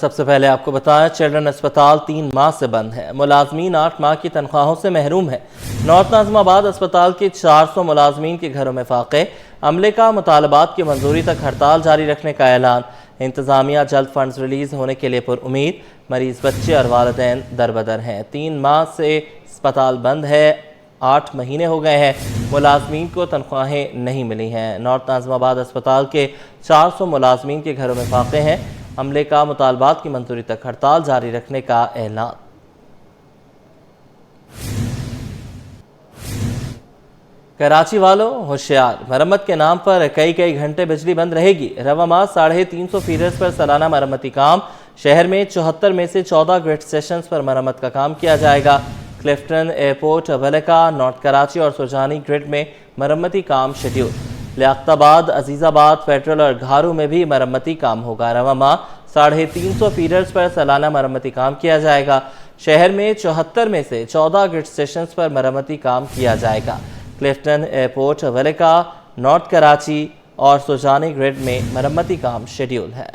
سب سے پہلے آپ کو بتایا چلڈرن اسپتال 3 ماہ سے بند ہے، ملازمین 8 ماہ کی تنخواہوں سے محروم ہے۔ نارتھ ناظم آباد اسپتال کے 400 ملازمین کے گھروں میں فاقے، عملے کا مطالبات کی منظوری تک ہڑتال جاری رکھنے کا اعلان۔ انتظامیہ جلد فنڈز ریلیز ہونے کے لیے پر امید، مریض بچے اور والدین دربدر ہیں۔ 3 ماہ سے اسپتال بند ہے، 8 مہینے ہو گئے ہیں، ملازمین کو تنخواہیں نہیں ملی ہیں۔ نارتھ ناظم آباد اسپتال کے 400 ملازمین کے گھروں میں فاقے ہیں، عملے کا مطالبات کی منظوری تک ہڑتال جاری رکھنے کا اعلان۔ کراچی والوں ہوشیار، مرمت کے نام پر کئی گھنٹے بجلی بند رہے گی۔ رواں ماہ 350 فیڈرز پر سالانہ مرمتی کام، شہر میں 74 میں سے 14 گریڈ سٹیشنز پر مرمت کا کام کیا جائے گا۔ کلفٹن ایئرپورٹ، ولکا، نارتھ کراچی اور سرجانی گریڈ میں مرمتی کام شیڈیول۔ لیاقت آباد، عزیز آباد، فیڈرل اور گھارو میں بھی مرمتی کام ہوگا۔ رواں ماہ 350 فیڈرز پر سالانہ مرمتی کام کیا جائے گا۔ شہر میں 74 میں سے 14 گریڈ سٹیشنز پر مرمتی کام کیا جائے گا۔ کلفٹن ایئرپورٹ، ولکا، نارتھ کراچی اور سرجانی گریڈ میں مرمتی کام شیڈیول ہے۔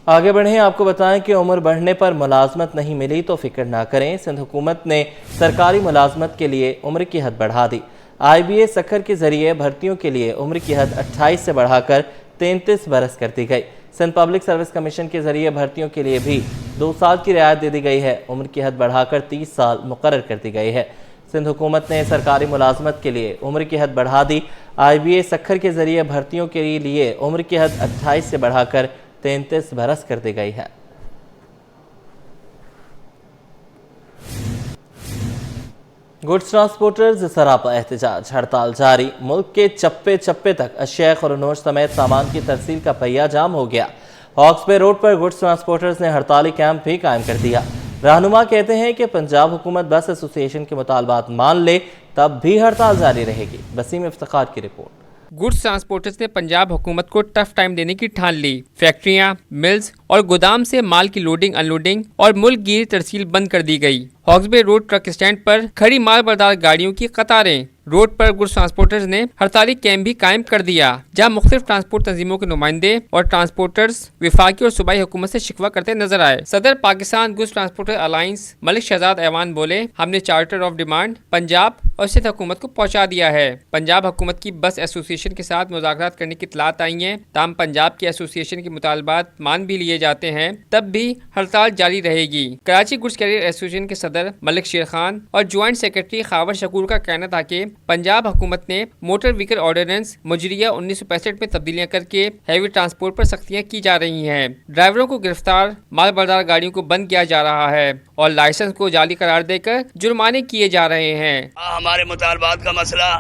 آگے بڑھیں، آپ کو بتائیں کہ عمر بڑھنے پر ملازمت نہیں ملی تو فکر نہ کریں۔ سندھ حکومت نے سرکاری ملازمت کے لیے عمر کی حد بڑھا دی۔ IBA سکھر کے ذریعے بھرتیوں کے لیے عمر کی حد 28 سے بڑھا کر 33 برس کر دی گئی۔ سندھ پبلک سروس کمیشن کے ذریعے بھرتیوں کے لیے بھی 2 سال کی رعایت دے دی گئی ہے۔ عمر کی حد بڑھا کر 30 سال مقرر کر دی گئی ہے۔ سندھ حکومت نے سرکاری ملازمت کے لیے عمر کی حد بڑھا دی۔ IBA سکھر کے ذریعے بھرتیوں کے لیے عمر کی حد 28 سے بڑھا کر 33 برس کر دی گئی ہے۔ گڈز ٹرانسپورٹرز سراپا احتجاج، ہڑتال جاری۔ ملک کے چپے چپے تک اشیاء خورنوش سمیت سامان کی ترسیل کا پہیہ جام ہو گیا۔ ہاکس بے روڈ پر گڈز ٹرانسپورٹرز نے ہڑتالی کیمپ بھی قائم کر دیا۔ رہنما کہتے ہیں کہ پنجاب حکومت بس ایسوسی ایشن کے مطالبات مان لے تب بھی ہڑتال جاری رہے گی۔ وسیم افتخار کی رپورٹ۔ گڈز ٹرانسپورٹرز نے پنجاب حکومت کو ٹف ٹائم دینے کی ٹھان لی۔ فیکٹریاں، ملز اور گودام سے مال کی لوڈنگ ان لوڈنگ اور ملک گیر ترسیل بند کر دی گئی۔ ہاکس بے روڈ ٹرک اسٹینڈ پر کھڑی مال بردار گاڑیوں کی قطاریں۔ روڈ پر گڈز ٹرانسپورٹرز نے ہڑتالی کیمپ بھی قائم کر دیا، جہاں مختلف ٹرانسپورٹ تنظیموں کے نمائندے اور ٹرانسپورٹرز وفاقی اور صوبائی حکومت سے شکوہ کرتے نظر آئے۔ صدر پاکستان گڈز ٹرانسپورٹر الائنس ملک شہزاد ایوان بولے، ہم نے چارٹر آف ڈیمانڈ پنجاب اور سندھ حکومت کو پہنچا دیا ہے۔ پنجاب حکومت کی بس ایسوسی ایشن کے ساتھ مذاکرات کرنے کی اطلاعات آئی ہیں، تاہم پنجاب کی ایسوسی ایشن کے مطالبات مان بھی لیے جاتے ہیں تب بھی ہڑتال جاری رہے گی۔ کراچی گڈز کیریئر ایسوسی ایشن کے صدر ملک شیر خان اور جوائنٹ سیکرٹری خاور شکور کا کہنا تھا کہ پنجاب حکومت نے موٹر وہیکل آرڈیننس مجریہ 1965 میں تبدیلیاں کر کے ہیوی ٹرانسپورٹ پر سختیاں کی جا رہی ہیں۔ ڈرائیوروں کو گرفتار، مال بردار گاڑیوں کو بند کیا جا رہا ہے اور لائسنس کو جعلی قرار دے کر جرمانے کیے جا رہے ہیں۔ ہمارے مطالبات کا مسئلہ،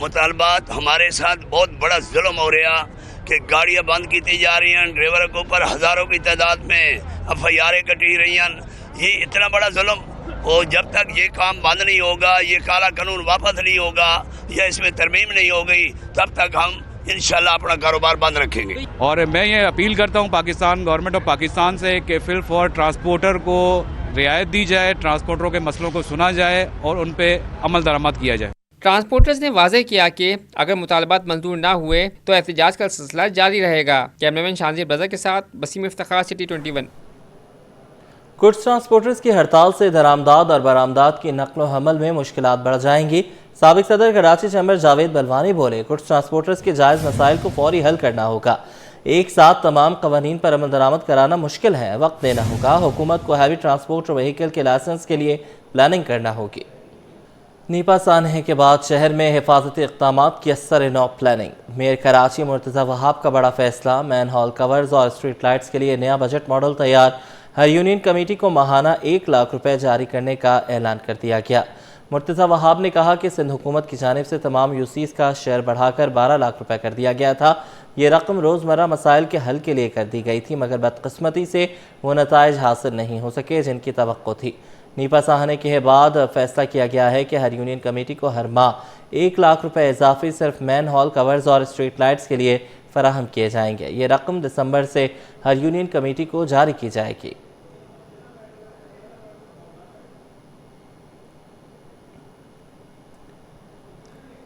مطالبات ہمارے ساتھ بہت بڑا ظلم ہو رہا کہ گاڑیاں بند کی جا رہی ہیں، ڈرائیوروں کے اوپر ہزاروں کی تعداد میں FIR کٹی رہی ہیں۔ یہ اتنا بڑا ظلم، اور جب تک یہ کام بند نہیں ہوگا، یہ کالا قانون واپس نہیں ہوگا یا اس میں ترمیم نہیں ہوگی، تب تک ہم انشاءاللہ اپنا کاروبار بند رکھیں گے۔ اور میں یہ اپیل کرتا ہوں پاکستان گورنمنٹ آف پاکستان سے کہ فل فور ٹرانسپورٹر کو رعایت دی جائے، ٹرانسپورٹروں کے مسئلوں کو سنا جائے اور ان پہ عمل درآمد کیا جائے۔ ٹرانسپورٹرز نے واضح کیا کہ اگر مطالبات منظور نہ ہوئے تو احتجاج کا سلسلہ جاری رہے گا۔ کیمرامین شانزیر برزا کے ساتھ Waseem Iftikhar, city 21۔ Goods transporters کی ہڑتال سے درآمدات اور برآمدات کی نقل و حمل میں مشکلات بڑھ جائیں گی۔ سابق صدر کراچی چیمبر جاوید بلوانی بولے، گڈز ٹرانسپورٹرز کے جائز مسائل کو فوری حل کرنا ہوگا۔ ایک ساتھ تمام قوانین پر عمل درآمد کرانا مشکل ہے، وقت دینا ہوگا۔ حکومت کو ہیوی ٹرانسپورٹ وہیکل کے لائسنس کے لیے پلاننگ کرنا ہوگی۔ نیپا سانحے کے بعد شہر میں حفاظتی اقدامات کی اثر نو پلاننگ۔ میئر کراچی مرتضی وہاب کا بڑا فیصلہ، مین ہال کورز اور اسٹریٹ لائٹس کے لیے نیا بجٹ ماڈل تیار۔ ہر یونین کمیٹی کو ماہانہ 1 لاکھ روپے جاری کرنے کا اعلان کر دیا گیا۔ مرتضی وہاب نے کہا کہ سندھ حکومت کی جانب سے تمام یوسیز کا شیئر بڑھا کر 12 لاکھ روپے کر دیا گیا تھا۔ یہ رقم روزمرہ مسائل کے حل کے لیے کر دی گئی تھی، مگر بدقسمتی سے وہ نتائج حاصل نہیں ہو سکے جن کی توقع تھی۔ نیپا سانحے کے بعد فیصلہ کیا گیا ہے کہ ہر یونین کمیٹی کو ہر ماہ 1 لاکھ روپے اضافی صرف مین ہال کورز اور اسٹریٹ لائٹس کے لیے فراہم کیے جائیں گے۔ یہ رقم دسمبر سے ہر یونین کمیٹی کو جاری کی جائے گی۔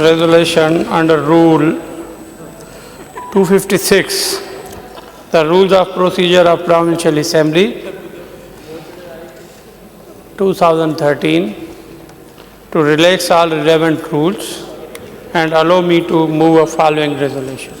Resolution under Rule 256, the Rules of Procedure of Provincial Assembly 2013, to relax all relevant rules and allow me to move a following resolution.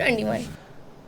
21।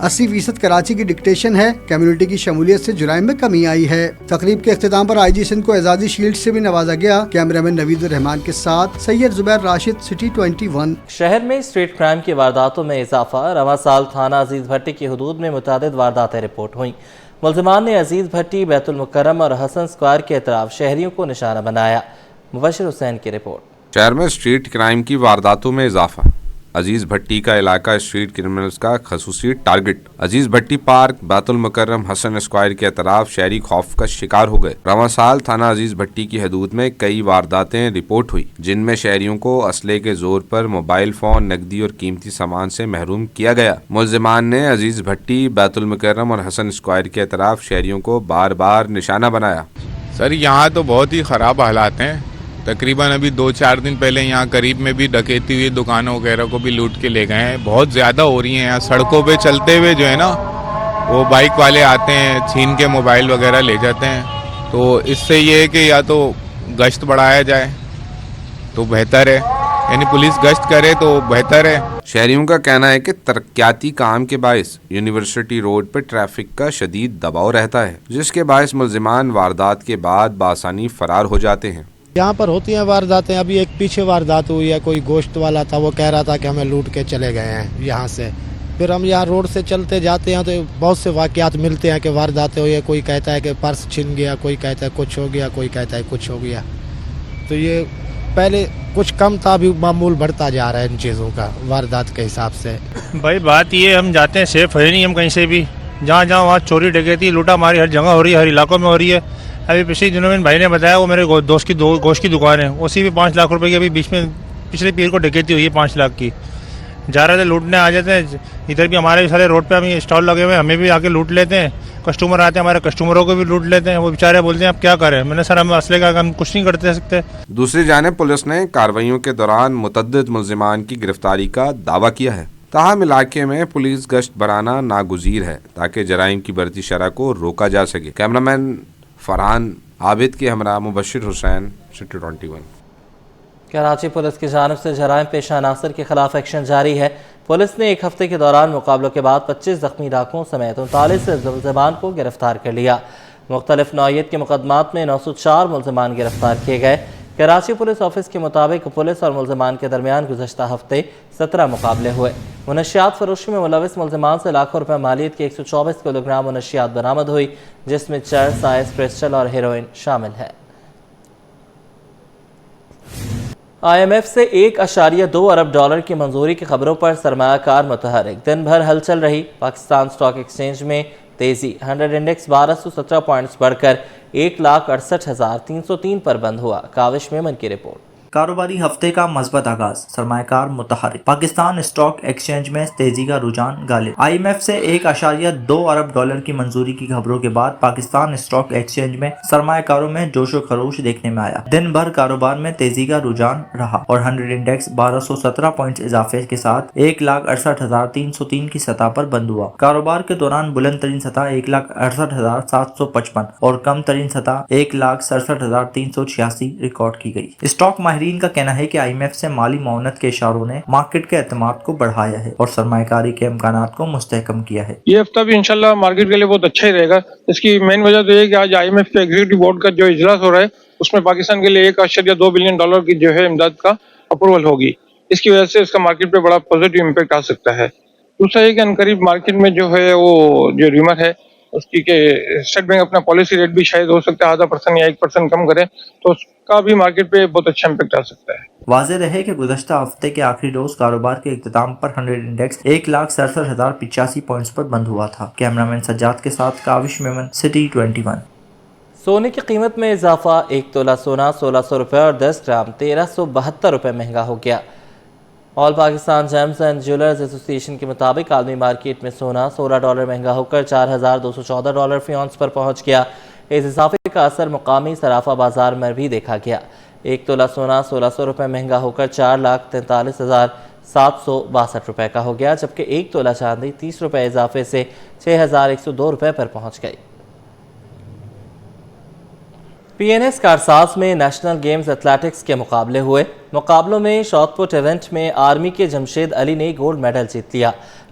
80% Karachi کی ڈکٹیشن ہے. کمیونٹی کی شمولیت سے جرائم میں کمی آئی ہے. تقریب کے اختتام پر آئی جی سندھ کو اعزازی شیلڈ سے بھی نوازا گیا. کیمرامین نوید الرحمان کے ساتھ سید زبیر راشد، سٹی 21. شہر میں اسٹریٹ کرائم کی وارداتوں میں اضافہ. رواں سال تھانہ عزیز بھٹی کی حدود میں متعدد وارداتیں رپورٹ ہوئیں. ملزمان نے عزیز بھٹی، بیت المکرم اور حسن اسکوائر کے اطراف شہریوں کو نشانہ بنایا. مبشر حسین کی رپورٹ. شہر میں اسٹریٹ کرائم کی وارداتوں میں اضافہ. عزیز بھٹی کا علاقہ اسٹریٹ کرمنلز کا خصوصی ٹارگٹ. عزیز بھٹی پارک، بیت المکرم، حسن اسکوائر کے اطراف شہری خوف کا شکار ہو گئے. رواں سال تھانہ عزیز بھٹی کی حدود میں کئی وارداتیں رپورٹ ہوئی جن میں شہریوں کو اسلحے کے زور پر موبائل فون، نقدی اور قیمتی سامان سے محروم کیا گیا. ملزمان نے عزیز بھٹی، بیت المکرم اور حسن اسکوائر کے اطراف شہریوں کو بار بار نشانہ بنایا. سر یہاں تو بہت ہی خراب حالات ہیں. تقریباً ابھی 2-4 دن پہلے یہاں قریب میں بھی ڈکیتی ہوئی، دکانوں وغیرہ کو بھی لوٹ کے لے گئے ہیں. بہت زیادہ ہو رہی ہیں یہاں. سڑکوں پہ چلتے ہوئے جو ہے نا وہ بائک والے آتے ہیں، چھین کے موبائل وغیرہ لے جاتے ہیں. تو اس سے یہ ہے کہ یا تو گشت بڑھایا جائے تو بہتر ہے، یعنی پولیس گشت کرے تو بہتر ہے. شہریوں کا کہنا ہے کہ ترقیاتی کام کے باعث یونیورسٹی روڈ پر ٹریفک کا شدید دباؤ رہتا ہے، جس کے باعث ملزمان واردات کے بعد بآسانی فرار ہو جاتے ہیں. یہاں پر ہوتی ہیں وارداتیں. ابھی ایک پیچھے واردات ہوئی ہے، کوئی گوشت والا تھا، وہ کہہ رہا تھا کہ ہمیں لوٹ کے چلے گئے ہیں یہاں سے. پھر ہم یہاں روڈ سے چلتے جاتے ہیں تو بہت سے واقعات ملتے ہیں کہ وارداتیں ہوئی ہیں. کوئی کہتا ہے کہ پرس چھن گیا، کوئی کہتا ہے کچھ ہو گیا، کوئی کہتا ہے کچھ ہو گیا. تو یہ پہلے کچھ کم تھا، ابھی معمول بڑھتا جا رہا ہے ان چیزوں کا واردات کے حساب سے. بھائی بات یہ ہم جاتے ہیں، سیف ہے نہیں ہم کہیں سے بھی. جہاں جہاں وہاں چوری ڈکیتی لوٹا ماری ہر جگہ ہو رہی ہے، ہر علاقوں میں ہو رہی ہے. ابھی پچھلے دنوں میں بھائی نے بتایا وہ میرے دوست کی گوشت کی دکان ہے، اسی بھی 5 لاکھ روپے کی ابھی بیچ میں پچھلے پیر کو ڈکیتی ہوئی ہے 5 لاکھ کی. جا رہے تھے لوٹنے آ جاتے ہیں. ادھر بھی ہمارے سارے روڈ پہ ہمیں اسٹال لگے ہوئے ہیں، ہمیں بھی آ کے لوٹ لیتے ہیں. کسٹمر آتے ہیں ہمارے، کسٹمروں کو بھی لوٹ لیتے ہیں. وہ بیچارے بولتے ہیں اب کیا کریں. میں نے سر ہم اسلحے کا ہم کچھ نہیں کرتے سکتے. دوسری جانب پولیس نے کارروائیوں کے دوران متعدد ملزمان کی گرفتاری کا دعویٰ کیا ہے. تاہم علاقے میں پولیس گشت بڑھانا ناگزیر ہے تاکہ جرائم کی بڑھتی شرح کو روکا جا سکے. کیمرامین فرحان عابد کے ہمراہ مبشر حسین، سٹی 21. کراچی پولیس کی جانب سے جرائم پیشہ عناصر کے خلاف ایکشن جاری ہے. پولیس نے ایک ہفتے کے دوران مقابلوں کے بعد 25 زخمی ڈاکوؤں سمیت 39 ملزمان کو گرفتار کر لیا. مختلف نوعیت کے مقدمات میں 904 ملزمان گرفتار کیے گئے. کراچی پولیس آفس کے مطابق پولیس اور ملزمان کے درمیان گزشتہ ہفتے 17 مقابلے ہوئے. منشیات فروشی میں ملوث ملزمان سے لاکھوں روپے مالیت کی 124 کلو گرام منشیات برآمد ہوئی، جس میں چرس، آئس، کرسٹل اور ہیروئن شامل ہے. IMF سے $1.2 ارب کی منظوری کی خبروں پر سرمایہ کار متحرک. دن بھر ہلچل رہی. پاکستان اسٹاک ایکسچینج میں تیزی. 100 انڈیکس 1217 پوائنٹس بڑھ کر 1,68,303 پر بند ہوا. کاوش میمن کی رپورٹ. کاروباری ہفتے کا مثبت آغاز. سرمایہ کار متحرک. پاکستان اسٹاک ایکسچینج میں تیزی کا رجحان غالب. IMF سے $1.2 ارب کی منظوری کی خبروں کے بعد پاکستان اسٹاک ایکسچینج میں سرمایہ کاروں میں جوش و خروش دیکھنے میں آیا. دن بھر کاروبار میں تیزی کا رجحان رہا اور 100 انڈیکس 1217 پوائنٹس اضافے کے ساتھ 1,68,303 کی سطح پر بند ہوا. کاروبار کے دوران بلند ترین سطح 1,68,755 اور کم ترین سطح 1,67,386 ریکارڈ کی گئی. اسٹاک ماہرین کا کہنا ہے کہ IMF سے مالی معاونت کے اشاروں نے مارکیٹ کے اعتماد کو بڑھایا ہے اور سرمایہ کاری کے امکانات کو مستحکم کیا ہے. یہ ہفتہ بھی انشاءاللہ مارکیٹ کے لیے بہت اچھا ہی رہے گا. اس کی مین وجہ تو یہ ہے کہ آج IMF کے ایگزیکٹو بورڈ کا جو اجلاس ہو رہا ہے اس میں پاکستان کے لیے $1.2 بلین کی جو ہے امداد کا اپروول ہوگی. اس کی وجہ سے اس کا مارکیٹ پہ بڑا پازیٹیو امپیکٹ آ سکتا ہے. دوسرا یہ کہ انقریب مارکیٹ میں جو ہے وہ جو ریمر ہے اس کی کہ اسٹیٹ بینک اپنا پالیسی ریٹ بھی شاید ہو سکتا ہے 0.5% یا 1% کم کرے تو اس کا بھی مارکیٹ پہ بہت اچھا امپیکٹ آ سکتا ہے. واضح رہے کہ گزشتہ ہفتے کے آخری روز کاروبار کے اختتام پر 100 انڈیکس 1,67,085 پوائنٹس پر بند ہوا تھا. کیمرامین سجاد کے ساتھ کاوش میمن، سٹی 21. سونے کی قیمت میں اضافہ. 1 تولہ سونا 1,600 روپے اور 10 گرام 1,372 روپے مہنگا ہو گیا. آل پاکستان جیمز اینڈ جیولرز ایسوسی ایشن کے مطابق عالمی مارکیٹ میں سونا $16 مہنگا ہو کر $4,214 فی اونس پر پہنچ گیا. اس اضافے کا اثر مقامی صرافہ بازار میں بھی دیکھا گیا. 1 تولہ سونا 1,600 روپے مہنگا ہو کر 4,43,762 روپے کا ہو گیا، جبکہ 1 تولہ چاندی 30 روپے اضافے سے 6,102 روپے پر پہنچ گئی. PNS کارساز میں نیشنل گیمز ایتھلیٹکس کے مقابلے ہوئے. مقابلوں میں شاٹ پٹ ایونٹ میں آرمی کے جمشید علی نے گولڈ میڈل جیت لیا.